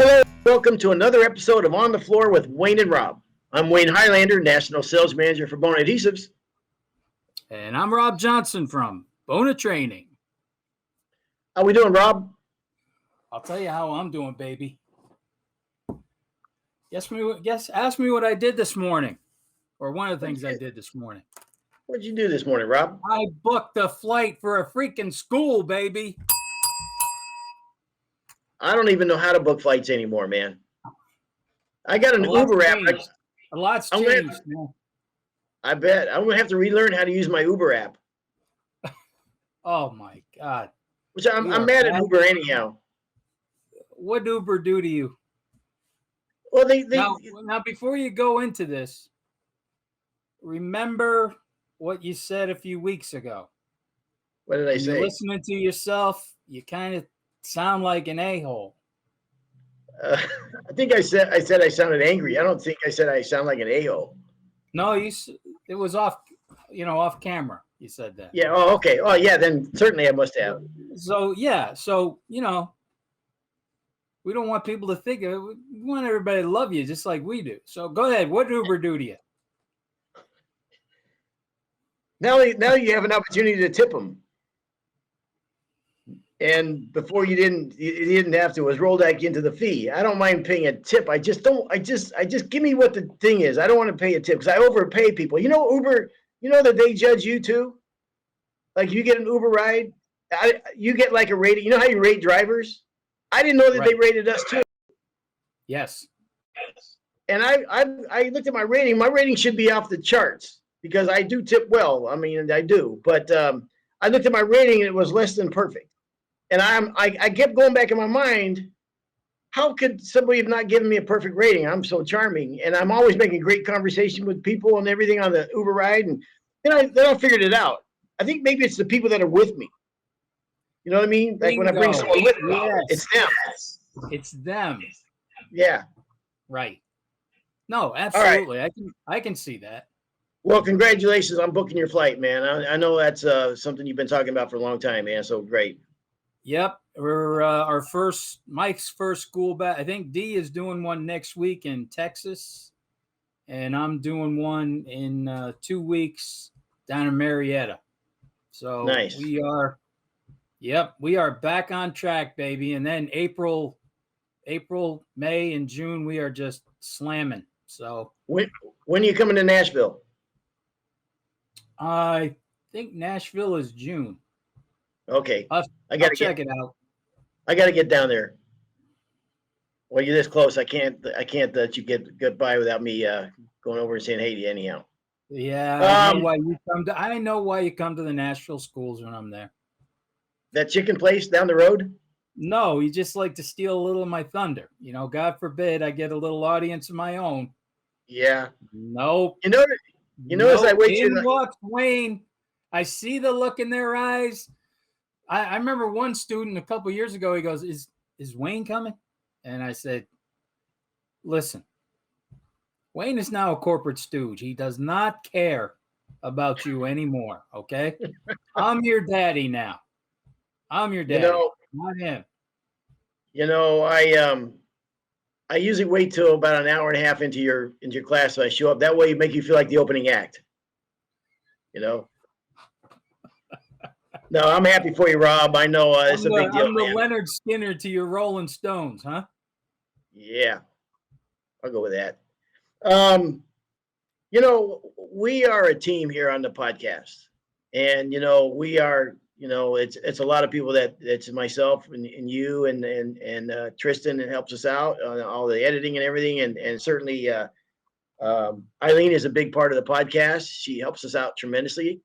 Hello, welcome to another episode of On the Floor with Wayne and Rob. I'm Wayne Highlander, National Sales Manager for Bona Adhesives. And I'm Rob Johnson from Bona Training. How we doing, Rob? I'll tell you how I'm doing, baby. Ask me what I did this morning, or one of the things I did this morning. What'd you do this morning, Rob? I booked a flight for a freaking school, baby. I don't even know how to book flights anymore, man. I got an Uber app. A lot's changed. I bet. I'm going to have to relearn how to use my Uber app. Oh, my God. Which I'm mad at Uber anyhow. What did Uber do to you? Well, now, before you go into this, remember what you said a few weeks ago. What did I say? You're listening to yourself, you kind of sound like an a-hole. I think I said I sounded angry. I don't think I said I sound like an a-hole. No, it was off camera. You said that. Yeah. Oh, okay. Oh, yeah. Then certainly I must have. So yeah. So we don't want people to think of it. We want everybody to love you just like we do. So go ahead. What did Uber do to you? Now you have an opportunity to tip them. And before you didn't have to. It was rolled back into the fee. I don't mind paying a tip. I just give me what the thing is. I don't want to pay a tip because I overpay people. You know, Uber, that they judge you too. Like you get an Uber ride, you get like a rating. You know how you rate drivers? I didn't know that They rated us too. Yes. And I looked at my rating. My rating should be off the charts because I do tip well. I mean, I do. But I looked at my rating and it was less than perfect. And I kept going back in my mind, how could somebody have not given me a perfect rating? I'm so charming, and I'm always making great conversation with people and everything on the Uber ride. And then I figured it out. I think maybe it's the people that are with me. You know what I mean? Like when I bring someone with me, it's them. It's them. Yeah. Right. No, absolutely. Right. I can see that. Well, congratulations on booking your flight, man. I know that's something you've been talking about for a long time, man. So great. Yep, we're Mike's first school back. I think D is doing one next week in Texas, and I'm doing one in 2 weeks down in Marietta. So nice. We are back on track, baby. And then April, May, and June we are just slamming. So when are you coming to Nashville? I think Nashville is June. Okay. I'll check it out. I got to get down there. Well, you're this close. I can't let you get by without me going over and saying hey to you anyhow. Yeah, I know why you come to the Nashville schools when I'm there. That chicken place down the road? No, you just like to steal a little of my thunder. God forbid I get a little audience of my own. Yeah. Nope. You notice I wait till walks Wayne. I see the look in their eyes. I remember one student a couple of years ago, he goes, is Wayne coming? And I said, listen, Wayne is now a corporate stooge. He does not care about you anymore, okay? I'm your daddy now. I'm your daddy, not him. I usually wait till about an hour and a half into your class so I show up. That way you make you feel like the opening act. No, I'm happy for you, Rob. I know it's a big deal. I'm the Leonard Skinner to your Rolling Stones, huh? Yeah, I'll go with that. We are a team here on the podcast, and we are. It's a lot of people it's myself and you and Tristan that helps us out on all the editing and everything, and certainly Eileen is a big part of the podcast. She helps us out tremendously.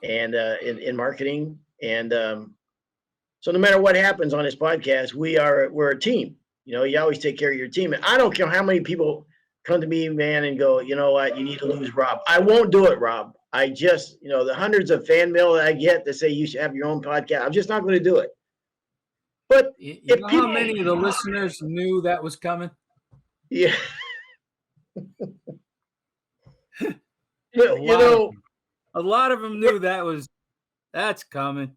And in marketing, and so no matter what happens on this podcast, we're a team. You always take care of your team, and I don't care how many people come to me, man, and go, you know what, you need to lose Rob. I won't do it, Rob. I just, the hundreds of fan mail that I get that say you should have your own podcast, I'm just not going to do it. But how many of the listeners knew that was coming? Yeah. A lot of them knew that's coming.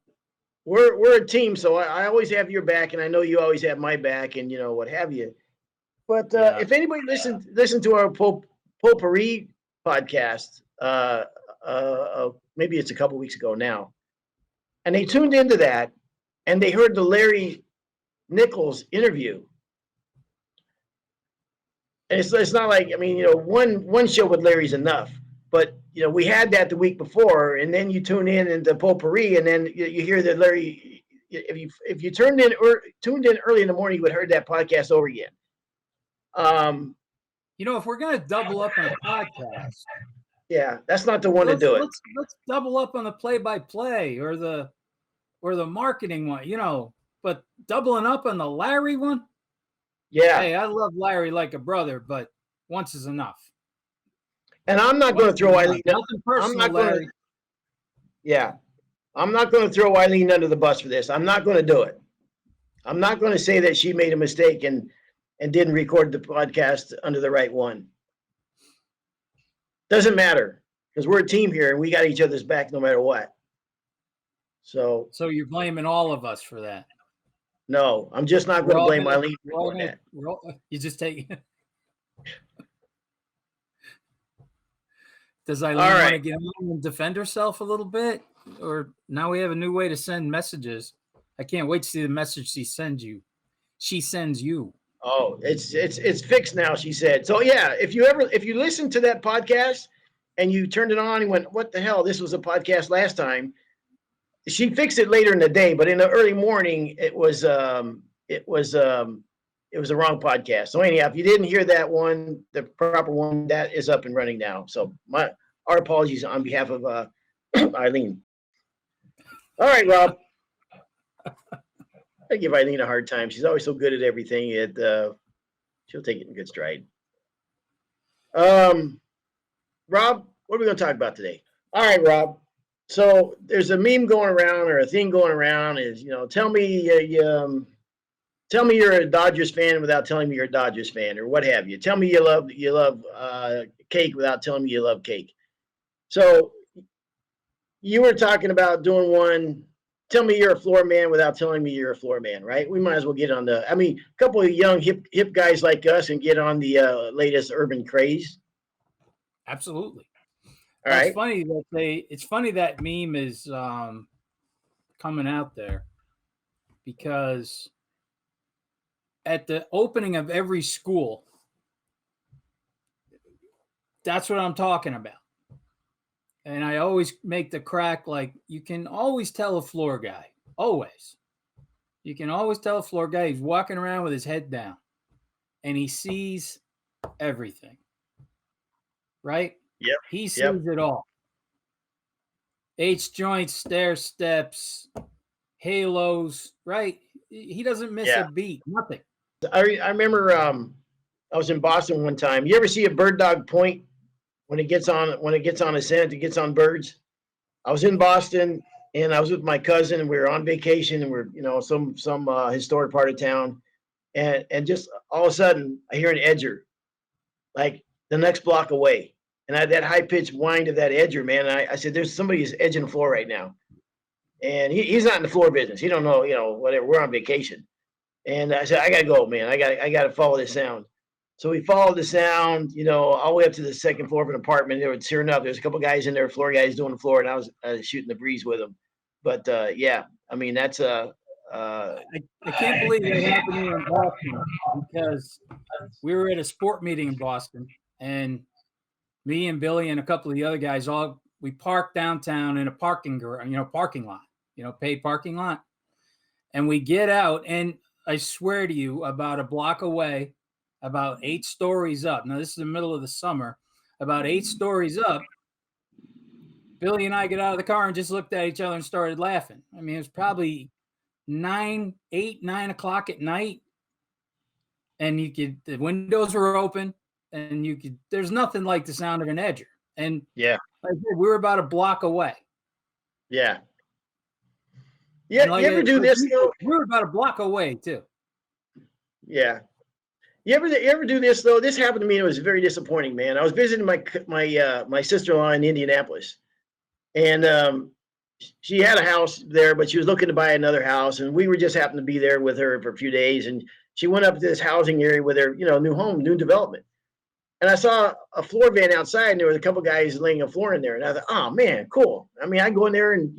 we're a team, so I always have your back, and I know you always have my back, and what have you. But Yeah. if anybody listened to our potpourri podcast, maybe it's a couple weeks ago now, and they tuned into that, and they heard the Larry Nichols interview. And it's not like, I mean, one show with Larry's enough, but we had that the week before, and then you tune in into potpourri, and then you hear that Larry. If you tuned in early in the morning, you would have heard that podcast over again. If we're gonna double up on a podcast, yeah, that's not the one to do it. Let's double up on the play-by-play or the marketing one, but doubling up on the Larry one. Yeah. Hey, I love Larry like a brother, but once is enough. And I'm not going to throw Eileen. Nothing personal, Larry. Yeah, I'm not going to throw Eileen under the bus for this. I'm not going to do it. I'm not going to say that she made a mistake and didn't record the podcast under the right one. Doesn't matter, because we're a team here and we got each other's back no matter what. So you're blaming all of us for that? No, I'm just not going to blame Eileen for that. You just take. Does Eileen want to get on and defend herself a little bit? Or now we have a new way to send messages. I can't wait to see the message she sends you. She sends you. Oh, it's fixed now, she said. So yeah, if you listen to that podcast and you turned it on and went, what the hell? This was a podcast last time. She fixed it later in the day, but in the early morning, it was the wrong podcast. So anyhow, if you didn't hear that one, the proper one, that is up and running now. So our apologies on behalf of Eileen. All right, Rob. I give Eileen a hard time. She's always so good at everything. She'll take it in good stride. Rob, what are we going to talk about today? All right, Rob. So there's a meme going around, or a thing going around, is tell me you're a Dodgers fan without telling me you're a Dodgers fan, or what have you. Tell me you love cake without telling me you love cake. So you were talking about doing one. Tell me you're a floor man without telling me you're a floor man, right? We might as well get on a couple of young hip guys like us and get on the latest urban craze. Absolutely. All right. It's funny that meme is coming out there, because at the opening of every school, that's what I'm talking about. And I always make the crack, like, you can always tell a floor guy. Always. You can always tell a floor guy. He's walking around with his head down and he sees everything. Right? Yep. He sees it all. H joints, stair steps, halos, right? He doesn't miss a beat. Nothing. I remember I was in Boston one time. You ever see a bird dog point when it gets on a scent, it gets on birds? I was in Boston and I was with my cousin, and we were on vacation, and we're some historic part of town, and just all of a sudden I hear an edger, like the next block away. And I had that high pitched whine of that edger, man. And I said, there's somebody who's edging the floor right now. And he's not in the floor business. He don't know, whatever. We're on vacation. And I said, I got to go, man. I got to follow this sound. So we followed the sound, all the way up to the second floor of an apartment. Sure enough, there's a couple guys in there, floor guys doing the floor, and I was shooting the breeze with them. But yeah, that's I can't believe it happened here in Boston, because we were at a sport meeting in Boston, and me and Billy and a couple of the other guys, we parked downtown in a parking lot, paid parking lot. And we get out, and I swear to you, about a block away, about 8 stories up. Now, this is the middle of the summer. About 8 stories up, Billy and I get out of the car and just looked at each other and started laughing. It was probably 9 o'clock at night, and the windows were open, and there's nothing like the sound of an edger. And yeah, like I said, we were about a block away. Yeah. Yeah. You ever do this? We were about a block away too. Yeah. You ever do this though? This happened to me, and it was very disappointing, man. I was visiting my sister-in-law in Indianapolis, and she had a house there, but she was looking to buy another house, and we were just happened to be there with her for a few days, and she went up to this housing area with her, new home, new development. And I saw a floor van outside, and there was a couple guys laying a floor in there. And I thought, oh man, cool. I mean, I go in there, and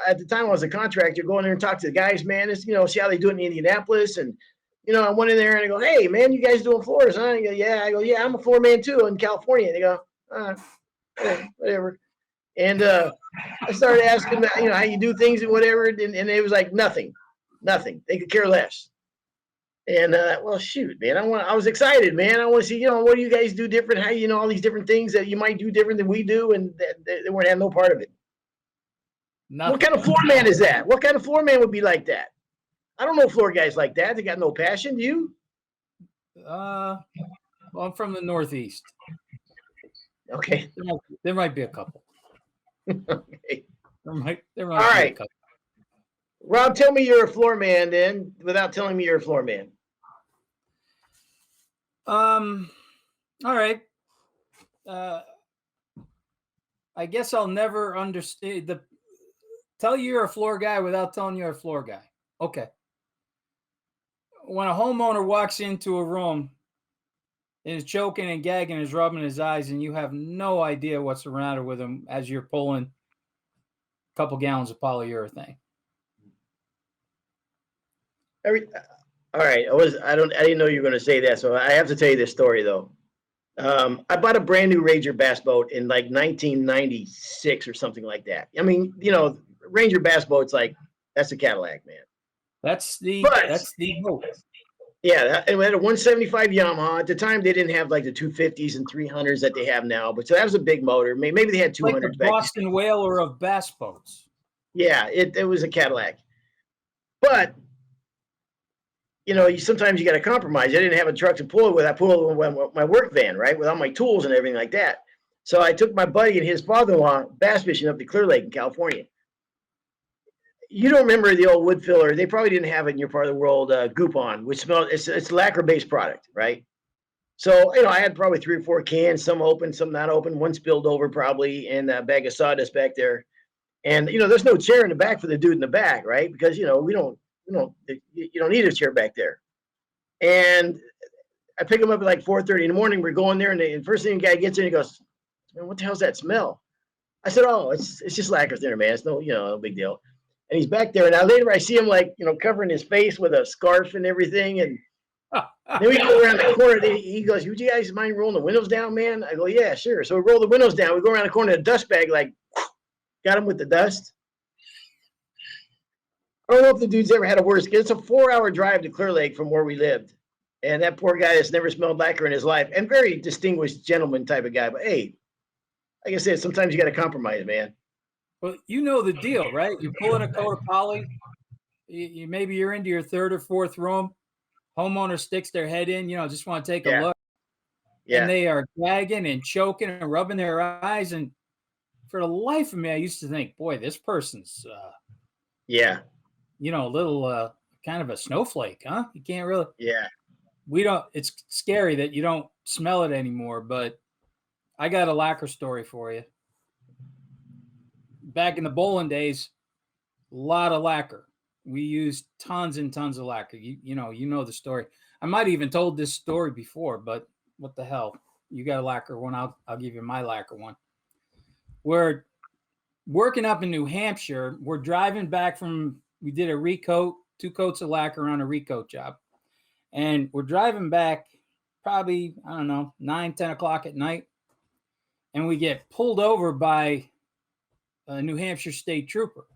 at the time I was a contractor, go in there and talk to the guys, man. It's, see how they do it in Indianapolis. And I went in there and I go, hey man, you guys doing floors, huh? And they go, yeah. I go, yeah, I'm a floor man too in California. And they go, whatever. And I started asking, how you do things and whatever, and it was like nothing. They could care less. And well, shoot, man, I was excited, man. I want to see, what do you guys do different? How all these different things that you might do different than we do, and they weren't having no part of it. Nothing. What kind of floor man is that? What kind of floor man would be like that? I don't know floor guys like that. They got no passion. Do you? Well, I'm from the Northeast. Okay. There might be a couple. Okay. There might All right. Be a couple. Rob, tell me you're a floor man then, without telling me you're a floor man. All right. I guess I'll never understand tell you you're a floor guy without telling you're a floor guy. Okay. When a homeowner walks into a room and is choking and gagging and is rubbing his eyes, and you have no idea what's the matter with him as you're pulling a couple gallons of polyurethane. All right. I didn't know you were going to say that, so I have to tell you this story though. I bought a brand new Ranger bass boat in like 1996 or something like that. I mean, Ranger bass boat's like, that's a Cadillac, man. That's the boat. Yeah, and we had a 175 Yamaha. At the time, they didn't have like the 250s and 300s that they have now, but so that was a big motor. Maybe they had 200s like the Boston Whaler of bass boats. Yeah, it was a Cadillac. But sometimes you got to compromise. I didn't have a truck to pull it with. I pulled with my work van, right, with all my tools and everything like that. So I took my buddy and his father-in-law bass fishing up to Clear Lake in California. You don't remember the old wood filler? They probably didn't have it in your part of the world. Goupon, which it's a lacquer-based product, right? So I had probably 3 or 4 cans, some open, some not open, one spilled over probably, and a bag of sawdust back there. And there's no chair in the back for the dude in the back, right? Because you don't need a chair back there. And I pick him up at like 4:30 in the morning. We're going there, and the first thing the guy gets in, he goes, "Man, what the hell's that smell?" I said, "Oh, it's just lacquer thinner, man. It's no big deal." And he's back there, and now later I see him like covering his face with a scarf and everything, and then we go around the corner. He goes, "Would you guys mind rolling the windows down, man?" I go, "Yeah, sure." So we roll the windows down. We go around the corner, the dust bag like got him with the dust. I don't know if the dude's ever had a worse. It's a 4-hour drive to Clear Lake from where we lived. And that poor guy that's never smelled lacquer in his life, and very distinguished gentleman type of guy. But hey, like I said, sometimes you got to compromise, man. Well, you know the deal, right? You're pulling a coat of poly. Maybe you're into your 3rd or 4th room. Homeowner sticks their head in, just want to take a look. Yeah. And they are gagging and choking and rubbing their eyes. And for the life of me, I used to think, boy, this person's a little kind of a snowflake, huh? You can't really. Yeah. It's scary that you don't smell it anymore, but I got a lacquer story for you. Back in the bowling days, a lot of lacquer. We used tons and tons of lacquer. You know the story. I might have even told this story before, but what the hell? You got a lacquer one, I'll give you my lacquer one. We're working up in New Hampshire. We're driving back we did a recoat, 2 coats of lacquer on a recoat job. And we're driving back probably, 9, 10 o'clock at night. And we get pulled over by a New Hampshire state trooper.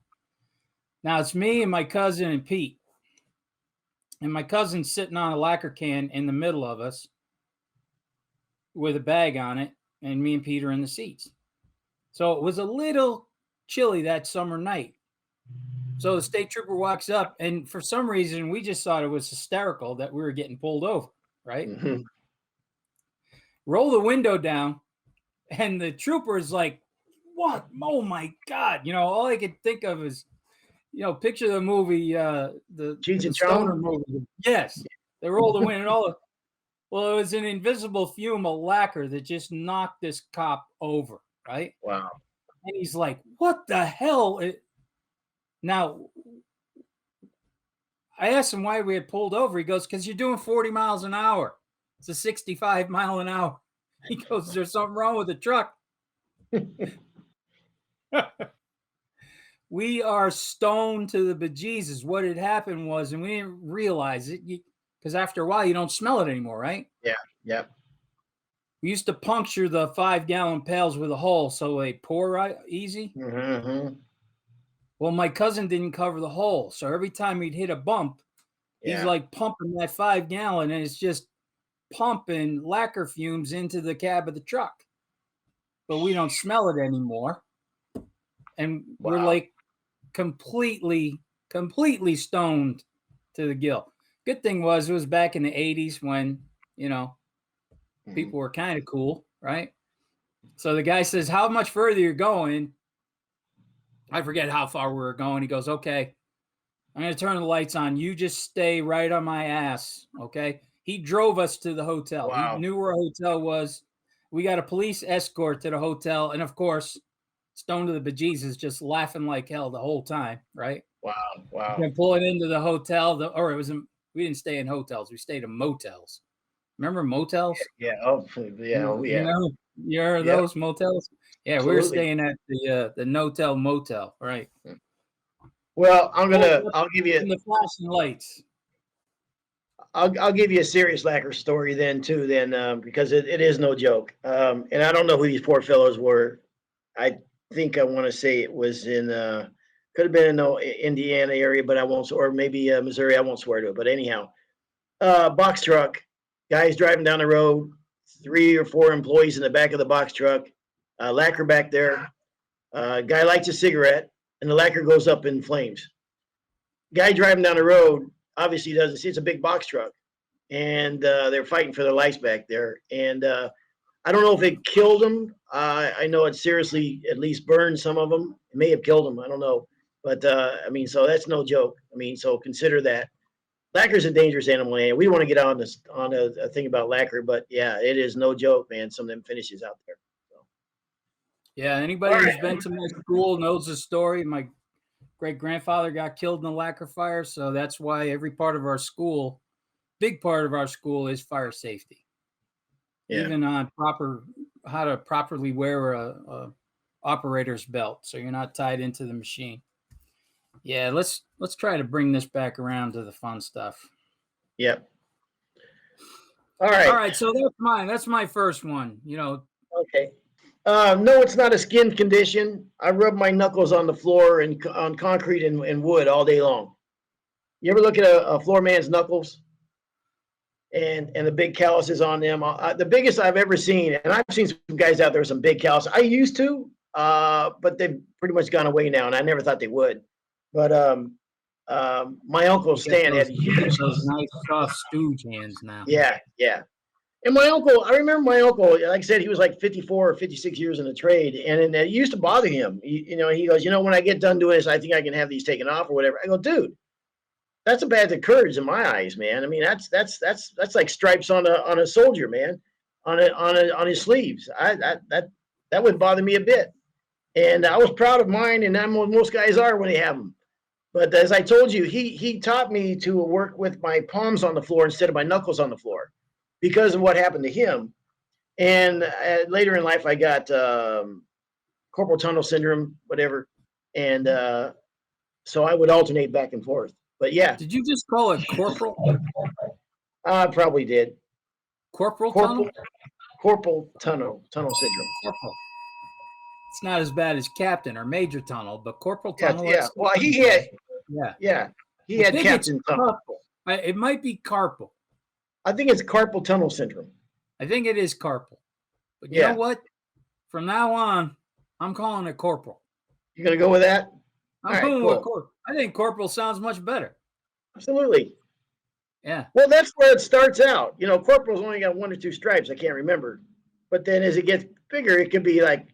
Now it's me and my cousin and Pete. And my cousin's sitting on a lacquer can in the middle of us with a bag on it. And me and Pete are in the seats. So it was a little chilly that summer night. So the state trooper walks up, and for some reason, we just thought it was hysterical that we were getting pulled over, right? Mm-hmm. Roll the window down, and the trooper is like, what? Oh, my God. All I could think of is, picture the movie, the Stoner movie. Yes. They roll the window. Well, it was an invisible fume of lacquer that just knocked this cop over, right? Wow. And he's like, what the hell? Now, I asked him why we had pulled over. He goes, because you're doing 40 miles an hour. It's a 65 mile an hour. He goes, there's something wrong with the truck. We are stoned to the bejesus. What had happened was, and we didn't realize it, because after a while, you don't smell it anymore, right? Yeah, yeah. We used to puncture the 5-gallon pails with a hole so they pour right easy. Mm-hmm. Well, my cousin didn't cover the hole. So every time he'd hit a bump, he's like pumping that 5-gallon, and it's just pumping lacquer fumes into the cab of the truck. But we don't smell it anymore. And we're like completely stoned to the gill. Good thing was it was back in the 80s when, people were kind of cool, right? So the guy says, how much further you're going? I forget how far we were going. He goes, okay, I'm going to turn the lights on. You just stay right on my ass, okay? He drove us to the hotel. Wow. He knew where our hotel was. We got a police escort to the hotel. And, of course, stoned to the bejesus, just laughing like hell the whole time, right? Wow. And pulling into the hotel. We didn't stay in hotels. We stayed in motels. Remember motels? Yeah. Oh, yeah. You heard of those motels? Yeah, Absolutely. we were staying at the Notel Motel, right? Well, I'll give you the flashing lights. I'll give you a serious lacquer story then too, because it is no joke. And I don't know who these poor fellows were. I think I want to say it was in could have been in the Indiana area, but I won't, or maybe Missouri. I won't swear to it. But anyhow, box truck, guys driving down the road, 3 or 4 employees in the back of the box truck, lacquer back there. Guy lights a cigarette, and the lacquer goes up in flames. Guy driving down the road obviously doesn't see it's a big box truck, and they're fighting for their lives back there. And I don't know if it killed them. I know it seriously at least burned some of them. It may have killed them. I don't know. But so that's no joke. So consider that. Lacquer is a dangerous animal, and we want to get on a thing about lacquer, but yeah, it is no joke, man. Some of them finishes out there. So. Yeah, anybody who's been to my school knows the story. My great-grandfather got killed in a lacquer fire, so that's why every part of our school, big part of our school, is fire safety. Yeah. Even on how to properly wear a operator's belt, so you're not tied into the machine. Yeah, let's try to bring this back around to the fun stuff. Yep. All right. So that's mine. That's my first one. Okay. No, it's not a skin condition. I rub my knuckles on the floor and on concrete and wood all day long. You ever look at a floor man's knuckles and the big calluses on them? The biggest I've ever seen, and I've seen some guys out there with some big calluses. I used to, but they've pretty much gone away now, and I never thought they would. But my uncle Stan had those nice soft stooge hands now. Yeah. And my uncle, I remember my uncle, like I said, he was like 54 or 56 years in the trade, and it used to bother him. He goes, when I get done doing this, I think I can have these taken off or whatever. I go, dude, that's a badge of courage in my eyes, man. That's like stripes on a soldier, man, on his sleeves. That would bother me a bit, and I was proud of mine, and that's what most guys are when they have them. But as I told you, he taught me to work with my palms on the floor instead of my knuckles on the floor, because of what happened to him. And later in life, I got carpal tunnel syndrome, whatever. And so I would alternate back and forth. But yeah. Did you just call it corporal? I probably did. Corporal tunnel? Carpal tunnel syndrome. Corporal. It's not as bad as captain or major tunnel, but corporal tunnel. Yeah. Well, he had. Yeah. He had captain tunnel. It might be carpal. I think it's carpal tunnel syndrome. I think it is carpal. But you know what? From now on, I'm calling it corporal. You're going to go with that? I'm going with corporal. I think corporal sounds much better. Absolutely. Yeah. Well, that's where it starts out. Corporal's only got 1 or 2 stripes. I can't remember. But then as it gets bigger, it could be like,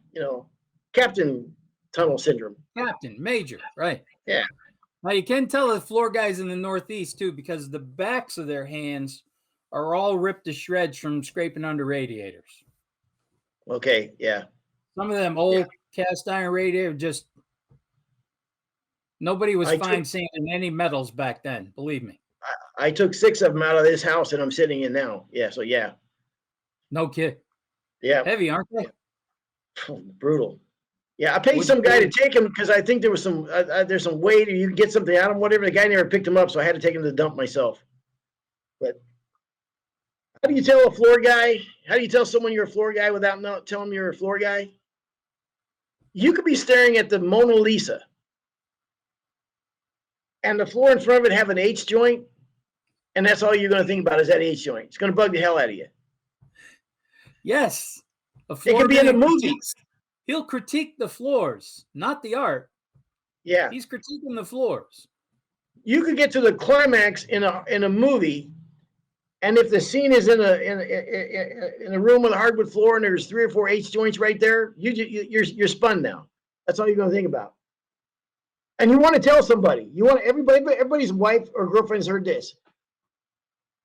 captain tunnel syndrome. Captain, major, right. Yeah. Now, you can tell the floor guys in the Northeast, too, because the backs of their hands are all ripped to shreds from scraping under radiators. Okay, yeah. Some of them old cast iron radiator. Just nobody was I fine took sanding any metals back then. Believe me. I took 6 of them out of this house that I'm sitting in now. Yeah, so yeah. No kid. Yeah. Heavy, aren't they? Brutal. Yeah, I paid What'd you some guy to do? take them because I think there was some there's some weight or you can get something out of them, whatever. The guy never picked them up, so I had to take them to the dump myself. But how do you tell a floor guy? How do you tell someone you're a floor guy without not telling them you're a floor guy? You could be staring at the Mona Lisa, and the floor in front of it have an H joint, and that's all you're going to think about is that H joint. It's going to bug the hell out of you. Yes. A It could be in the floorman movie. he'll critique the floors, not the art. Yeah, He's critiquing the floors. you could get to the climax in a movie, and if the scene is in a room with a hardwood floor and there's 3 or 4 H joints right there, you're spun now. That's all you're going to think about. And you want to tell somebody. You want everybody's wife or girlfriend's heard this.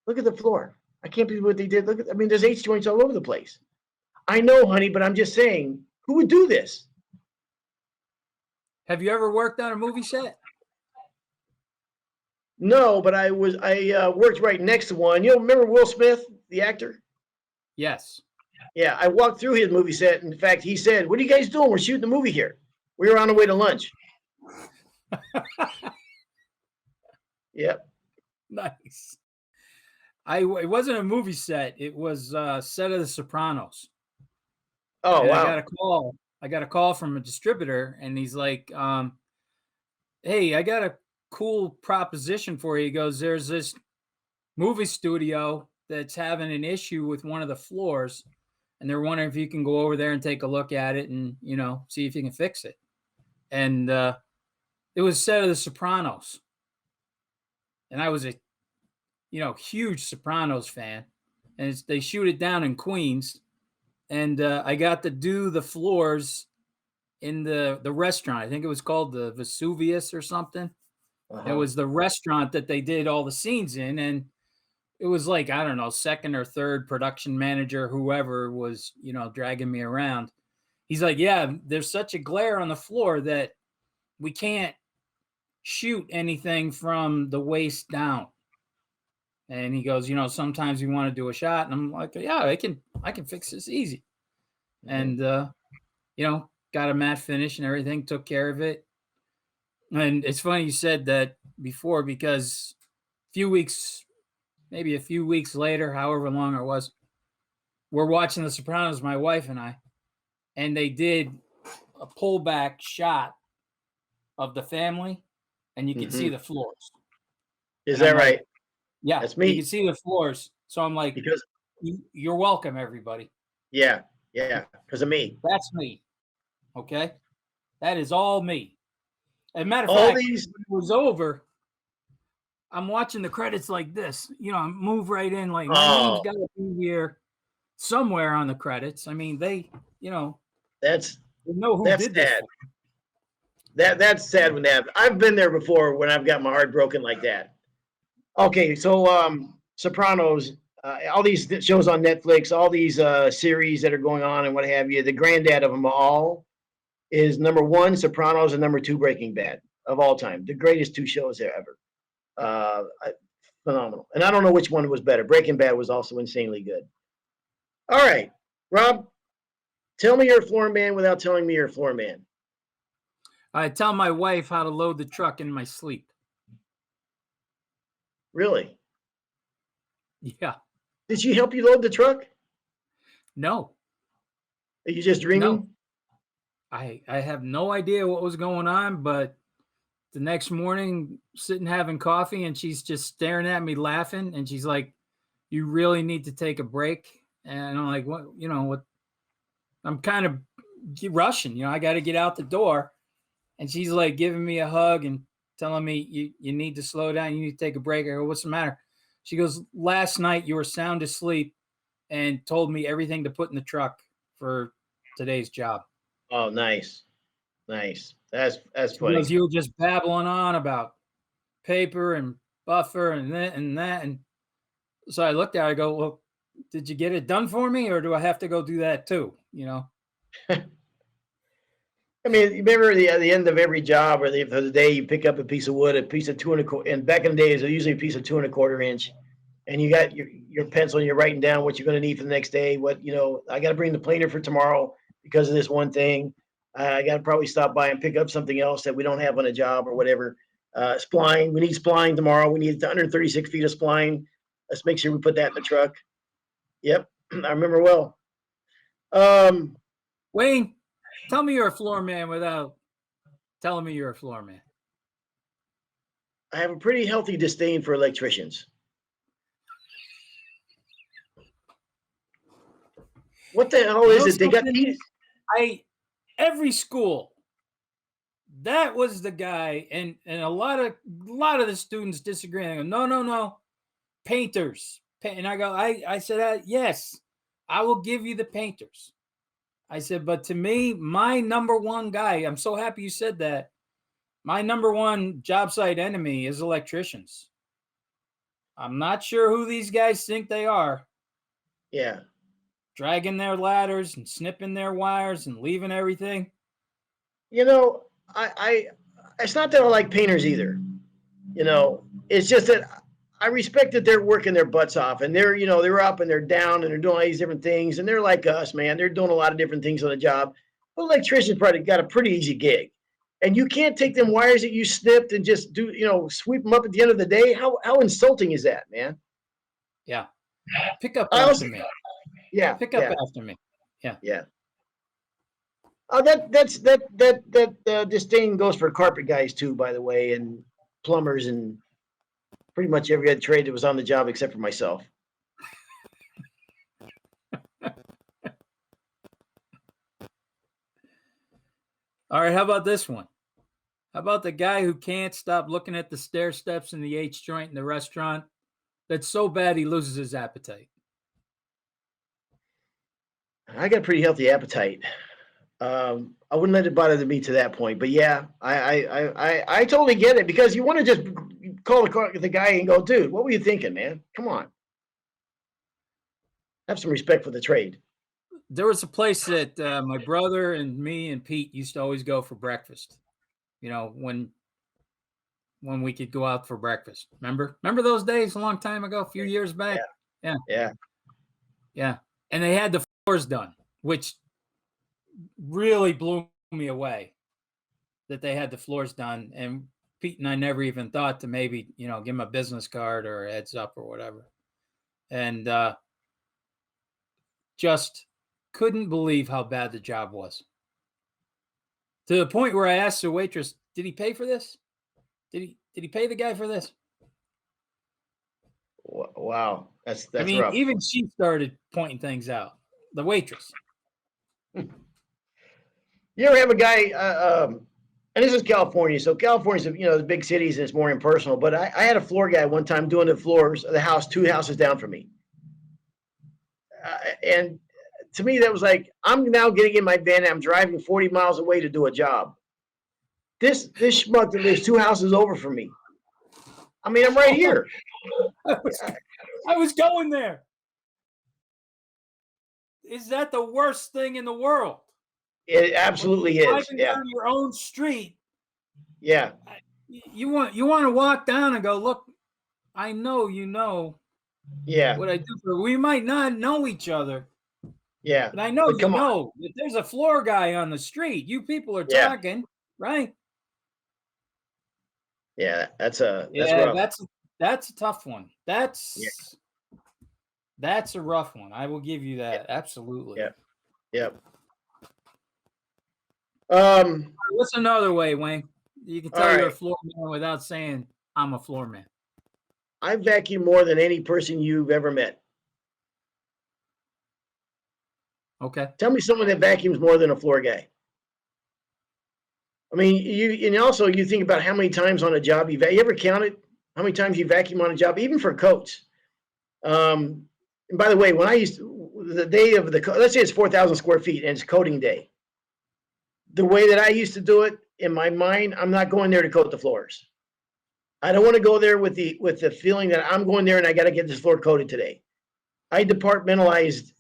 Look at the floor. I can't believe what they did. Look at, I mean, there's H joints all over the place. I know, honey, but I'm just saying, who would do this? Have you ever worked on a movie set? No, but I worked right next to one. You know, remember Will Smith, the actor? Yes. Yeah, I walked through his movie set. In fact, he said, "What are you guys doing? We're shooting the movie here. We were on the way to lunch." Yep. Nice. It wasn't a movie set. It was a set of The Sopranos. Oh, And wow. I got a call from a distributor, and he's like, "Hey, I got a cool proposition for you." He goes, "There's this movie studio that's having an issue with one of the floors, and they're wondering if you can go over there and take a look at it and see if you can fix it." And it was a set of The Sopranos, and I was a huge Sopranos fan, and they shoot it down in Queens, and I got to do the floors in the restaurant. I think it was called the Vesuvius or something. It was the restaurant that they did all the scenes in, and it was like, I don't know, second or third production manager, whoever was, dragging me around. He's like, "Yeah, there's such a glare on the floor that we can't shoot anything from the waist down." And he goes, "Sometimes we want to do a shot." And I'm like, "Yeah, I can fix this easy." And, got a matte finish and everything, took care of it. And it's funny you said that before, because maybe a few weeks later, however long it was, we're watching The Sopranos, my wife and I, and they did a pullback shot of the family, and you can see the floors. Is And that I'm like, right? yeah, That's you me. can see the floors. So I'm like, Because you're welcome, everybody. yeah, because of me. That's me. Okay. That is all me. As a matter of All fact, these, when it was over, I'm watching the credits like this. I move right in, like my name's oh, got to be here somewhere on the credits. I mean, they know that's who that's did this. sad. That's sad when that happens. I've been there before when I've got my heart broken like that. Okay, so Sopranos, all these shows on Netflix, all these series that are going on and what have you. The granddad of them all is number 1 Sopranos and number 2 Breaking Bad of all time. The greatest 2 shows there ever. Phenomenal. And I don't know which one was better. Breaking Bad was also insanely good. All right, Rob, tell me you're a floor man without telling me you're a floor man. I tell my wife how to load the truck in my sleep. Really? Yeah. Did she help you load the truck? No. Are you just dreaming? No. I have no idea what was going on, but the next morning, sitting having coffee, and she's just staring at me laughing, and she's like, "You really need to take a break." And I'm like, "What? What?" I'm kind of rushing. I got to get out the door, and she's like giving me a hug and telling me, you need to slow down. You need to take a break. I go, "What's the matter?" She goes, "Last night you were sound asleep and told me everything to put in the truck for today's job." Oh, nice. That's She funny. goes, "You were just babbling on about paper and buffer and that and that." And so I looked at her, I go, "Well, did you get it done for me, or do I have to go do that too?" I mean, you remember at the end of every job or for the day, you pick up a piece of wood, a piece of 2 1/4, and back in the days, it was usually a piece of 2 1/4 inch, and you got your pencil, and you're writing down what you're going to need for the next day. What I got to bring the planer for tomorrow because of this one thing. I got to probably stop by and pick up something else that we don't have on a job or whatever. Spline, we need spline tomorrow. We need 136 feet of spline. Let's make sure we put that in the truck. Yep, I remember well. Wayne, tell me you're a floor man without telling me you're a floor man. I have a pretty healthy disdain for electricians. What the hell is it? They got these. Every school, that was the guy, and a lot of the students disagree. They go, no, painters. And I said, yes, I will give you the painters. I said, but to me, my number one guy, I'm so happy you said that. My number one job site enemy is electricians. I'm not sure who these guys think they are. Yeah. Dragging their ladders and snipping their wires and leaving everything. I it's not that I like painters either. It's just that I respect that they're working their butts off, and they're up and they're down and they're doing all these different things, and they're like us, man. They're doing a lot of different things on the job. But electricians probably got a pretty easy gig, and you can't take them wires that you snipped and just sweep them up at the end of the day. How insulting is that, man? Yeah. Pick up after me. Yeah. Pick up after me. Yeah. Yeah. Oh, that disdain goes for carpet guys too, by the way, and plumbers and pretty much every other trade that was on the job except for myself. All right, how about this one? How about the guy who can't stop looking at the stair steps in the H joint in the restaurant? That's so bad he loses his appetite. I got a pretty healthy appetite. I wouldn't let it bother me to that point, but yeah, I totally get it, because you want to just call the guy and go, dude, what were you thinking, man? Come on, have some respect for the trade. There was a place that my brother and me and Pete used to always go for breakfast. When we could go out for breakfast. Remember those days a long time ago, a few years back? Yeah. And they had the floors done, which really blew me away that they had the floors done. And Pete and I never even thought to maybe, give him a business card or a heads up or whatever. And just couldn't believe how bad the job was. To the point where I asked the waitress, did he pay for this? Did he pay the guy for this? Wow. That's rough. Even she started pointing things out. The waitress. You ever have a guy, and this is California, so California's, the big cities, and it's more impersonal, but I had a floor guy one time doing the floors of the house 2 houses down from me. And to me, that was like, I'm now getting in my van and I'm driving 40 miles away to do a job. This schmuck that lives 2 houses over from me. I mean, I'm right here. I was going there. Is that the worst thing in the world? It absolutely is. Driving down your own street. Yeah. You want to walk down and go, look, I know Yeah. what I do for. We might not know each other. Yeah. But I know that there's a floor guy on the street. You people are talking, right? Yeah, that's rough. That's a tough one. That's a rough one. I will give you that. Absolutely. Yep. What's another way, Wayne? You can tell you're a floor man without saying I'm a floor man. I vacuum more than any person you've ever met. Okay. Tell me someone that vacuums more than a floor guy. I mean, you think about how many times on a job you ever counted how many times you vacuum on a job, even for coats. And by the way, when the day of let's say it's 4,000 square feet and it's coating day. The way that I used to do it in my mind, I'm not going there to coat the floors. I don't want to go there with the feeling that I'm going there and I got to get this floor coated today. I departmentalized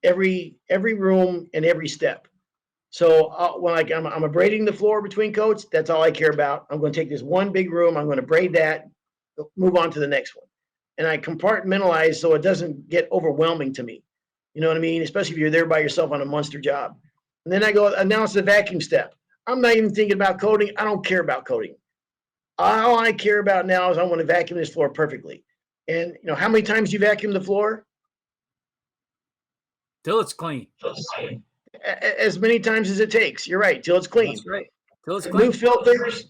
every room and every step. So when I'm abrading the floor between coats, that's all I care about. I'm going to take this one big room. I'm going to braid that, move on to the next one. And I compartmentalize so it doesn't get overwhelming to me. You know what I mean? Especially if you're there by yourself on a monster job. And then I go announce the vacuum step. I'm not even thinking about coating. I don't care about coating. All I care about now is I want to vacuum this floor perfectly. And how many times you vacuum the floor? Till it's clean. As many times as it takes. You're right. Till it's clean. That's right. Till it's clean.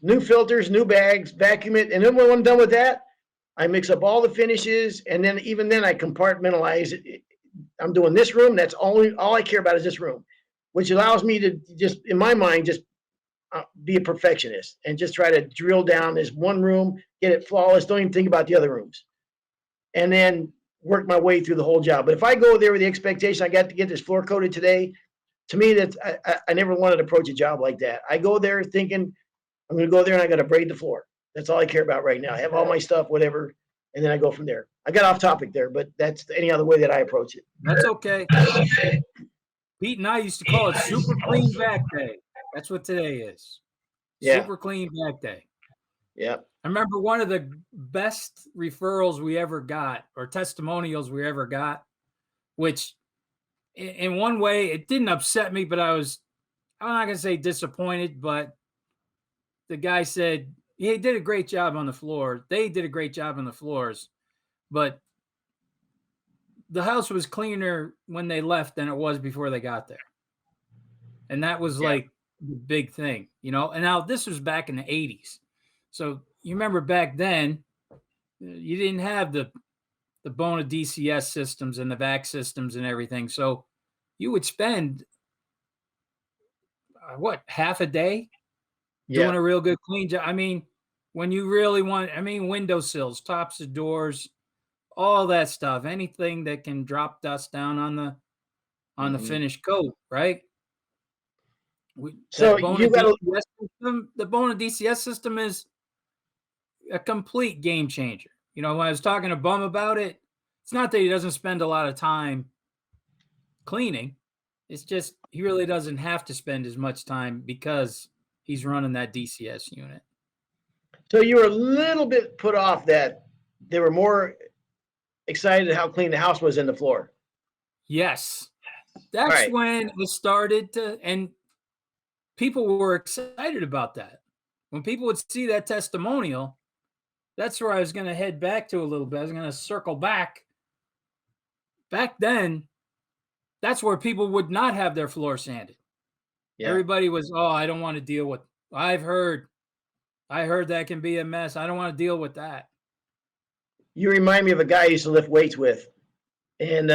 New filters, new bags, vacuum it. And then when I'm done with that, I mix up all the finishes. And then even then I compartmentalize it. I'm doing this room. That's all I care about is this room, which allows me to just, in my mind, just be a perfectionist and just try to drill down this one room, get it flawless. Don't even think about the other rooms. And then work my way through the whole job. But if I go there with the expectation I got to get this floor coated today, to me, I never wanted to approach a job like that. I go there thinking I'm going to go there and I got to braid the floor. That's all I care about right now. I have all my stuff, whatever, and then I go from there. I got off topic there, but that's any other way that I approach it. That's okay. Pete and I used to call it super clean back day. That's what today is. Yeah. Super clean back day. Yeah. I remember one of the best referrals we ever got, or testimonials we ever got, which in one way it didn't upset me, but I'm not going to say disappointed, but the guy said he did a great job on the floor. They did a great job on the floors, but the house was cleaner when they left than it was before they got there. And that was like the big thing, and now this was back in the 80s. So you remember back then, you didn't have the Bona DCS systems and the vac systems and everything. So you would spend half a day doing a real good clean job. I mean, when you really windowsills, tops of doors, all that stuff, anything that can drop dust down on the finished coat, right? So the Bona DCS system is a complete game changer. When I was talking to Bum about it, it's not that he doesn't spend a lot of time cleaning. It's just he really doesn't have to spend as much time because he's running that DCS unit. So you were a little bit put off that they were more excited how clean the house was in the floor. Yes. That's when it started to, and people were excited about that. When people would see that testimonial, that's where I was going to head back to a little bit. I was going to circle back. Back then, that's where people would not have their floor sanded. Yeah. Everybody was, I don't want to deal with, I heard that can be a mess. I don't want to deal with that. You remind me of a guy I used to lift weights with. And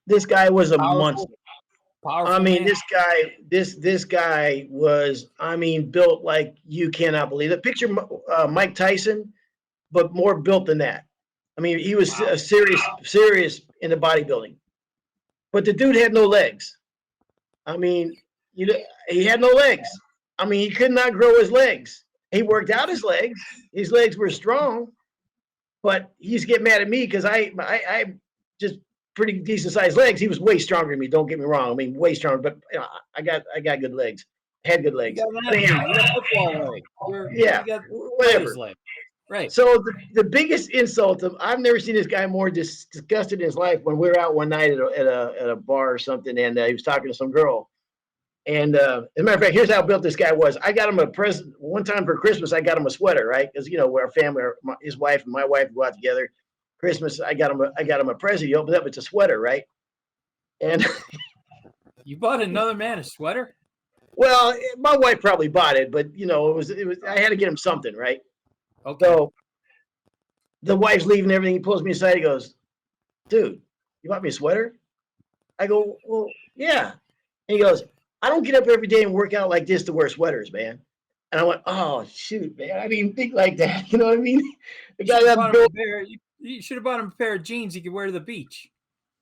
this guy was a monster. Powerful I mean, man. this guy was, built like you cannot believe it. Picture Mike Tyson, but more built than that. I mean, he was serious in the bodybuilding. But the dude had no legs. I mean, he had no legs. I mean, he could not grow his legs. He worked out his legs. His legs were strong, but he used to get mad at me because I just pretty decent sized legs. He was way stronger than me. Don't get me wrong. I mean, way stronger, but I got good legs. Had good legs. You got football legs. You got whatever. Legs. Right. So the biggest insult of I've never seen this guy more disgusted in his life when we were out one night at a bar or something, and he was talking to some girl. And as a matter of fact, here's how built this guy was. I got him a present one time for Christmas. I got him a sweater, right? Because we're a family. His wife and my wife go out together. Christmas, I got him a present. He opens up, it's a sweater, right? And you bought another man a sweater? Well, my wife probably bought it, but it was I had to get him something, right? Okay. So the wife's leaving everything. He pulls me aside. He goes, "Dude, you bought me a sweater?" I go, "Well, yeah." And he goes, "I don't get up every day and work out like this to wear sweaters, man." And I went, "Oh shoot, man! I didn't think like that." You know what I mean? The guy you should have bought him a pair of jeans he could wear to the beach.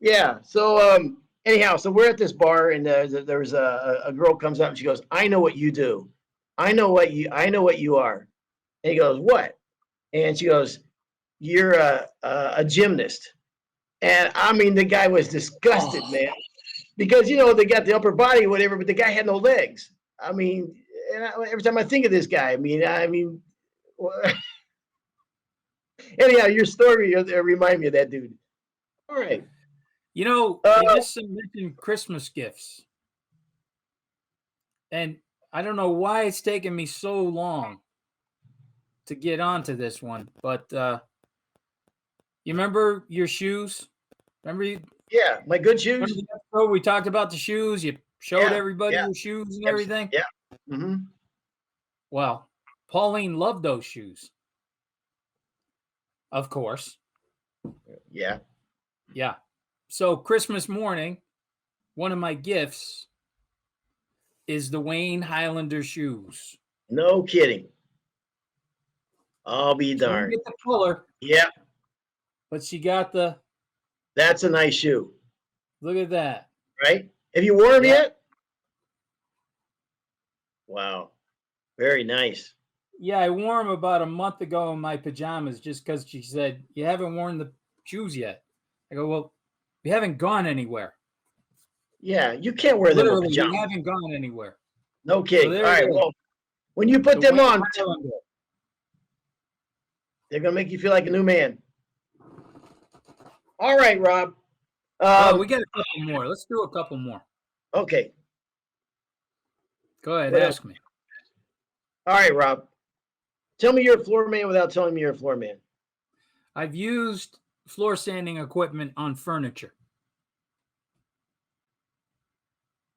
Yeah. So anyhow, so we're at this bar, and there's a girl comes up and she goes, "I know what you do. I know what you are." And he goes, "What?" And she goes, "You're a gymnast." And I mean, the guy was disgusted, man. because they got the upper body, whatever, but the guy had no legs. I mean, every time I think of this guy, anyhow, your story remind me of that dude. All right. You just mentioned Christmas gifts. And I don't know why it's taken me so long to get onto this one, but you remember your shoes? Remember my good shoes. Remember the episode we talked about the shoes? You showed everybody yeah. your shoes and everything? Yeah. Mm-hmm. Well, Pauline loved those shoes. Of course. Yeah. Yeah. So Christmas morning, one of my gifts is the Wayne Highlander shoes. No kidding. I'll be darned. She didn't get the color. Yeah. But she got the. That's a nice shoe. Look at that. Right? Have you worn them yet? Wow. Very nice. Yeah, I wore them about a month ago in my pajamas just because she said, you haven't worn the shoes yet. I go, well, we haven't gone anywhere. Yeah, you can't wear them in pajamas. We haven't gone anywhere. No kidding. All right, well, when you put them on, they're going to make you feel like a new man. All right, Rob. We got a couple more. Let's do a couple more. Okay. Go ahead, ask me. All right, Rob. Tell me you're a floor man without telling me you're a floor man. I've used floor sanding equipment on furniture.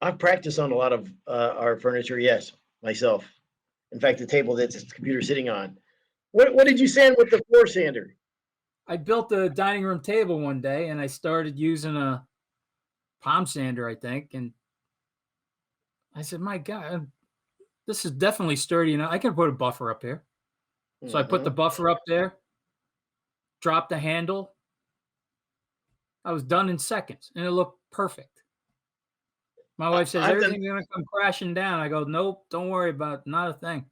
I've practiced on a lot of our furniture, yes, myself. In fact, the table that the computer's sitting on. What did you sand with the floor sander? I built a dining room table one day, and I started using a palm sander, I think, and I said, my God, this is definitely sturdy enough. I can put a buffer up here. So I put the buffer up there, dropped the handle. I was done in seconds, and it looked perfect. My wife says, everything's going to come crashing down. I go, nope, don't worry about it. Not a thing.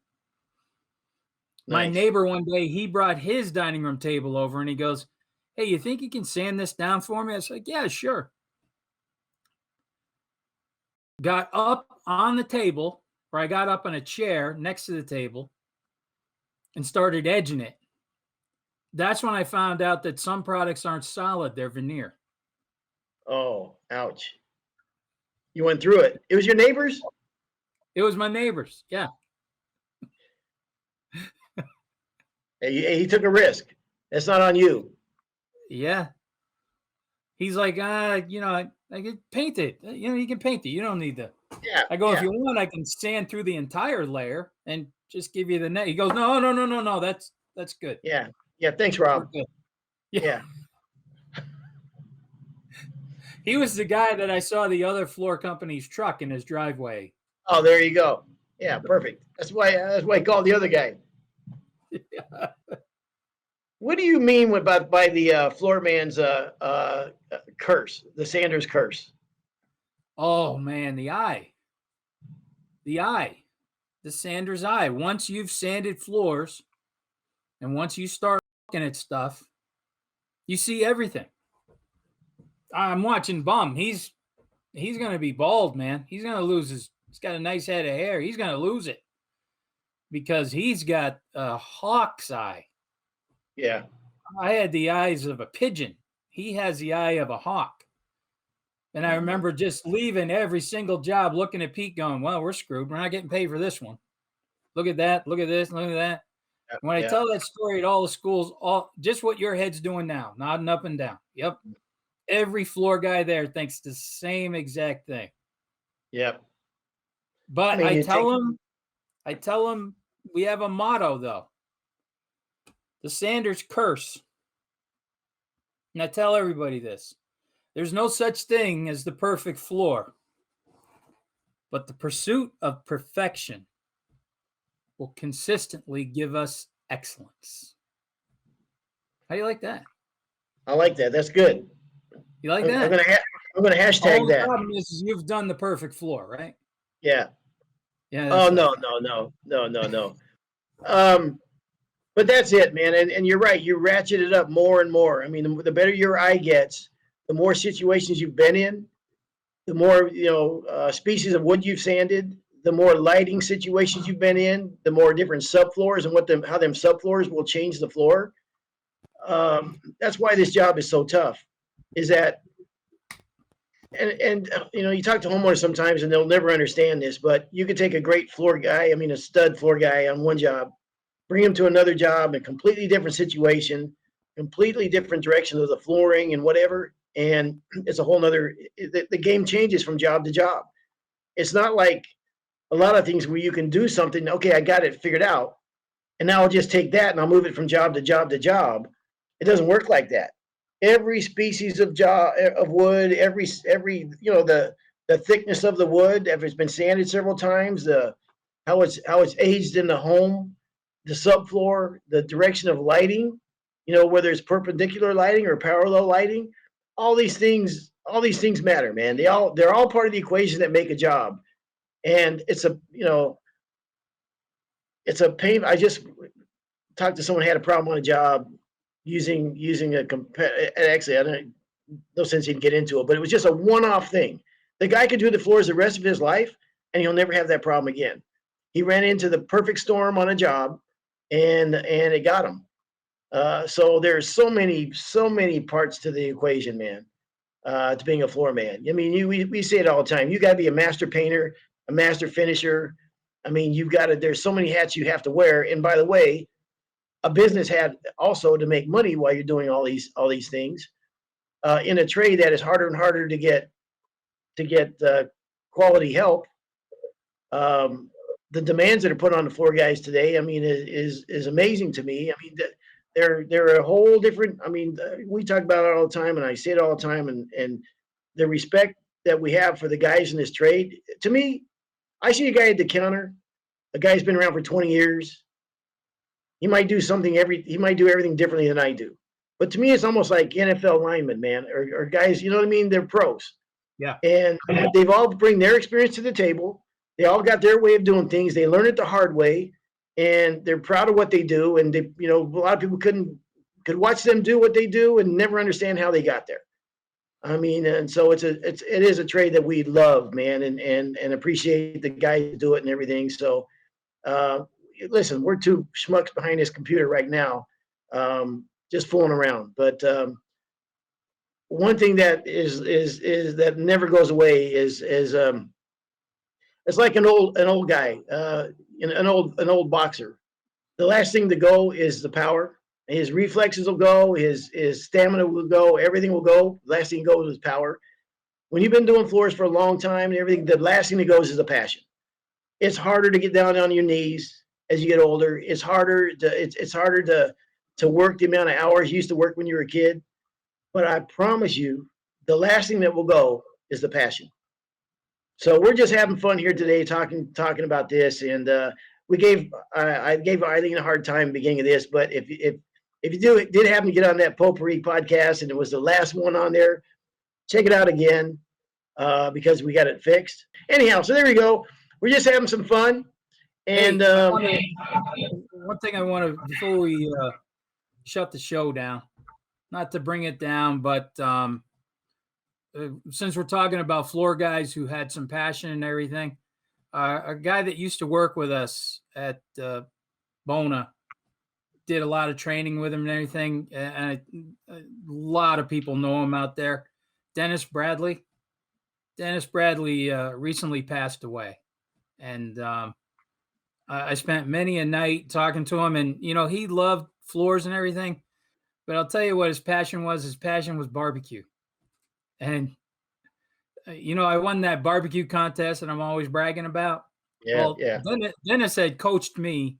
Nice. My neighbor one day, he brought his dining room table over, and he goes, hey, you think you can sand this down for me? I was like, yeah, sure. Got up on the table, or I got up on a chair next to the table and started edging it. That's when I found out that some products aren't solid. They're veneer. Oh, ouch. You went through it. It was your neighbors? It was my neighbors, yeah. He took a risk. That's not on you. Yeah. He's like, I can paint it. You can paint it. You don't need to. Yeah. I go, if you want, I can sand through the entire layer and just give you the net. He goes, no. That's good. Yeah. Yeah. Thanks, Rob. Yeah. He was the guy that I saw the other floor company's truck in his driveway. Oh, there you go. Yeah, perfect. That's why I called the other guy. Yeah. What do you mean by the floor man's curse, the Sanders curse? Oh man, the Sanders eye. Once you've sanded floors, and once you start looking at stuff, you see everything. I'm watching Bum. He's going to be bald, man. He's going to lose he's got a nice head of hair. He's going to lose it because he's got a hawk's eye. Yeah. I had the eyes of a pigeon. He has the eye of a hawk. And I remember just leaving every single job looking at Pete going, well, we're screwed. We're not getting paid for this one. Look at that. Look at this. Look at that. When I tell that story at all the schools, just what your head's doing now, nodding up and down. Yep. Every floor guy there thinks the same exact thing. Yep. But I tell them we have a motto though. The Sanders curse. And I tell everybody this. There's no such thing as the perfect floor. But the pursuit of perfection will consistently give us excellence. How do you like that? I like that. That's good. You like that? I'm gonna hashtag that. The problem is you've done the perfect floor, right? Yeah. Yeah. Oh no. But that's it, man. And you're right. You ratchet it up more and more. I mean, the better your eye gets, the more situations you've been in, the more species of wood you've sanded, the more lighting situations you've been in, the more different subfloors and how them subfloors will change the floor. That's why this job is so tough. Is that and you talk to homeowners sometimes and they'll never understand this, but you could take a great floor guy, I mean a stud floor guy on one job, bring him to another job, a completely different situation, completely different direction of the flooring and whatever, and it's a whole nother. The game changes from job to job. It's not like a lot of things where you can do something. Okay, I got it figured out, and now I'll just take that and I'll move it from job to job to job. It doesn't work like that. Every species of wood, every the thickness of the wood, if it's been sanded several times, the how it's aged in the home, the subfloor, the direction of lighting, whether it's perpendicular lighting or parallel lighting, all these things matter, man. They're all part of the equation that make a job. And it's a pain. I just talked to someone who had a problem on a job using actually I don't no sense even get into it, but it was just a one-off thing. The guy could do the floors the rest of his life and he'll never have that problem again. He ran into the perfect storm on a job and it got him. So there's so many parts to the equation, man, to being a floor man. I mean, we say it all the time. You got to be a master painter, a master finisher. I mean, there's so many hats you have to wear. And by the way, a business hat also to make money while you're doing all these things in a trade that is harder and harder to get quality help. The demands that are put on the floor guys today, I mean, is amazing to me. I mean, they're a whole different. I mean, we talk about it all the time, and I say it all the time, and the respect that we have for the guys in this trade. To me, I see a guy at the counter, a guy's been around for 20 years. He might do everything differently than I do. But to me, it's almost like NFL linemen, man, or guys, you know what I mean? They're pros. Yeah. And they've all bring their experience to the table. They all got their way of doing things. They learn it the hard way, and they're proud of what they do. And a lot of people could watch them do what they do and never understand how they got there. I mean, and so it is a trade that we love, man, and appreciate the guys who do it and everything. So, listen, we're two schmucks behind this computer right now, just fooling around. But one thing that is that never goes away is it's like an old guy, an old boxer. The last thing to go is the power. His reflexes will go, his stamina will go, everything will go. The last thing goes is power. When you've been doing floors for a long time and everything, the last thing that goes is the passion. It's harder to get down on your knees as you get older. It's harder to work the amount of hours you used to work when you were a kid. But I promise you, the last thing that will go is the passion. So we're just having fun here today, talking about this, and I gave Eileen a hard time at the beginning of this, but if you did happen to get on that Potpourri podcast and it was the last one on there, check it out again because we got it fixed. Anyhow, so there we go. We're just having some fun. And one thing I want to, before we shut the show down, not to bring it down, but since we're talking about floor guys who had some passion and everything, a guy that used to work with us at Bona, did a lot of training with him and everything, and a lot of people know him out there. Dennis Bradley. Dennis Bradley recently passed away, and I spent many a night talking to him, and he loved floors and everything. But I'll tell you what his passion was. His passion was barbecue, and I won that barbecue contest, and I'm always bragging about. Yeah. Dennis had coached me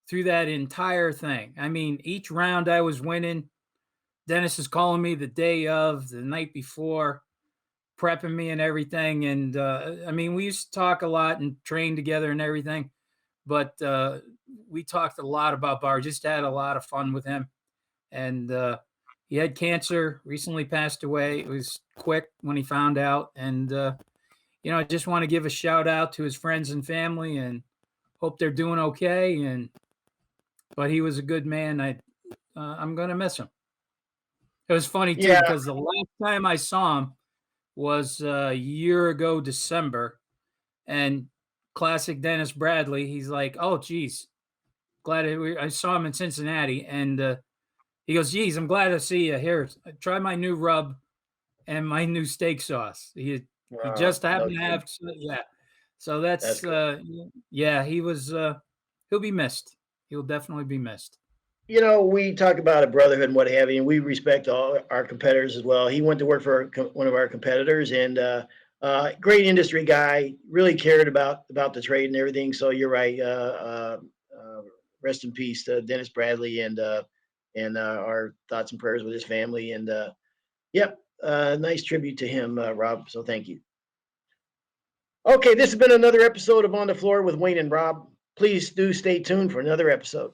through that entire thing. I mean, each round I was winning. Dennis is calling me the day of, the night before, prepping me and everything. And I mean, we used to talk a lot and train together and everything. But we talked a lot about bar. Just had a lot of fun with him. And he had cancer, recently passed away. It was quick when he found out. And, I just want to give a shout out to his friends and family and hope they're doing okay. But he was a good man. I'm going to miss him. It was funny, too, because the last time I saw him, was a year ago December, and classic Dennis Bradley. He's like, "Oh, geez, glad I saw him in Cincinnati," and he goes, "Geez, I'm glad to see you here. Try my new rub and my new steak sauce." He just No happened to kidding. have, yeah. So That's that's cool. yeah. He was he'll be missed. He'll definitely be missed. We talk about a brotherhood and what have you, and we respect all our competitors as well. He went to work for one of our competitors, and great industry guy. Really cared about the trade and everything. So you're right. Rest in peace to Dennis Bradley, and our thoughts and prayers with his family. And yep, nice tribute to him, Rob. So thank you. Okay, this has been another episode of On the Floor with Wayne and Rob. Please do stay tuned for another episode.